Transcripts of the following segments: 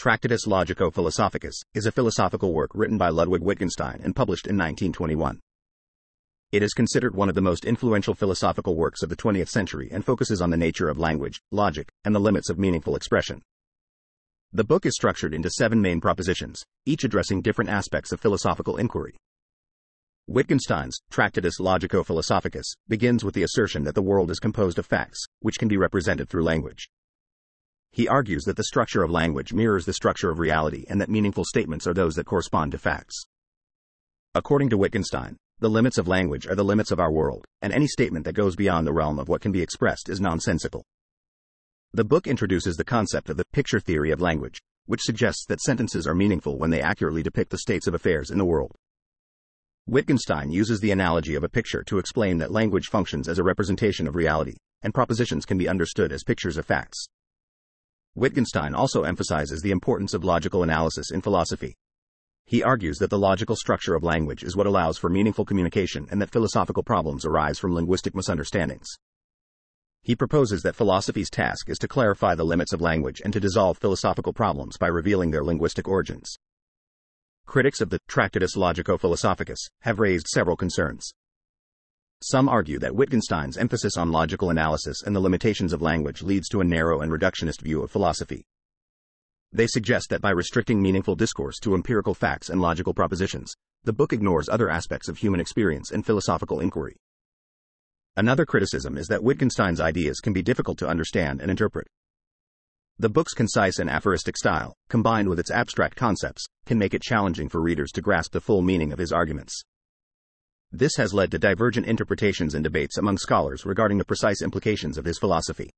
Tractatus Logico-Philosophicus is a philosophical work written by Ludwig Wittgenstein and published in 1921. It is considered one of the most influential philosophical works of the 20th century and focuses on the nature of language, logic, and the limits of meaningful expression. The book is structured into 7 main propositions, each addressing different aspects of philosophical inquiry. Wittgenstein's Tractatus Logico-Philosophicus begins with the assertion that the world is composed of facts, which can be represented through language. He argues that the structure of language mirrors the structure of reality and that meaningful statements are those that correspond to facts. According to Wittgenstein, the limits of language are the limits of our world, and any statement that goes beyond the realm of what can be expressed is nonsensical. The book introduces the concept of the picture theory of language, which suggests that sentences are meaningful when they accurately depict the states of affairs in the world. Wittgenstein uses the analogy of a picture to explain that language functions as a representation of reality, and propositions can be understood as pictures of facts. Wittgenstein also emphasizes the importance of logical analysis in philosophy. He argues that the logical structure of language is what allows for meaningful communication and that philosophical problems arise from linguistic misunderstandings. He proposes that philosophy's task is to clarify the limits of language and to dissolve philosophical problems by revealing their linguistic origins. Critics of the Tractatus Logico-Philosophicus have raised several concerns. Some argue that Wittgenstein's emphasis on logical analysis and the limitations of language leads to a narrow and reductionist view of philosophy. They suggest that by restricting meaningful discourse to empirical facts and logical propositions, the book ignores other aspects of human experience and philosophical inquiry. Another criticism is that Wittgenstein's ideas can be difficult to understand and interpret. The book's concise and aphoristic style, combined with its abstract concepts, can make it challenging for readers to grasp the full meaning of his arguments. This has led to divergent interpretations and debates among scholars regarding the precise implications of his philosophy.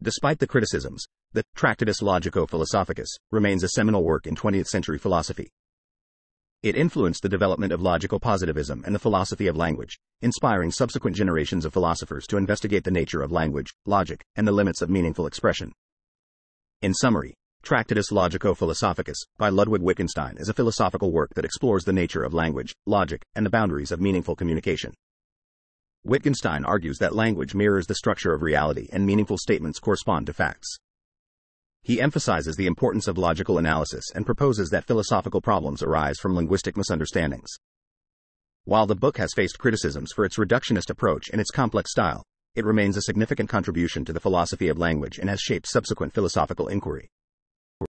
Despite the criticisms, the Tractatus Logico-Philosophicus remains a seminal work in 20th century philosophy. It influenced the development of logical positivism and the philosophy of language, inspiring subsequent generations of philosophers to investigate the nature of language, logic, and the limits of meaningful expression. In summary, Tractatus Logico-Philosophicus by Ludwig Wittgenstein is a philosophical work that explores the nature of language, logic, and the boundaries of meaningful communication. Wittgenstein argues that language mirrors the structure of reality and meaningful statements correspond to facts. He emphasizes the importance of logical analysis and proposes that philosophical problems arise from linguistic misunderstandings. While the book has faced criticisms for its reductionist approach and its complex style, it remains a significant contribution to the philosophy of language and has shaped subsequent philosophical inquiry.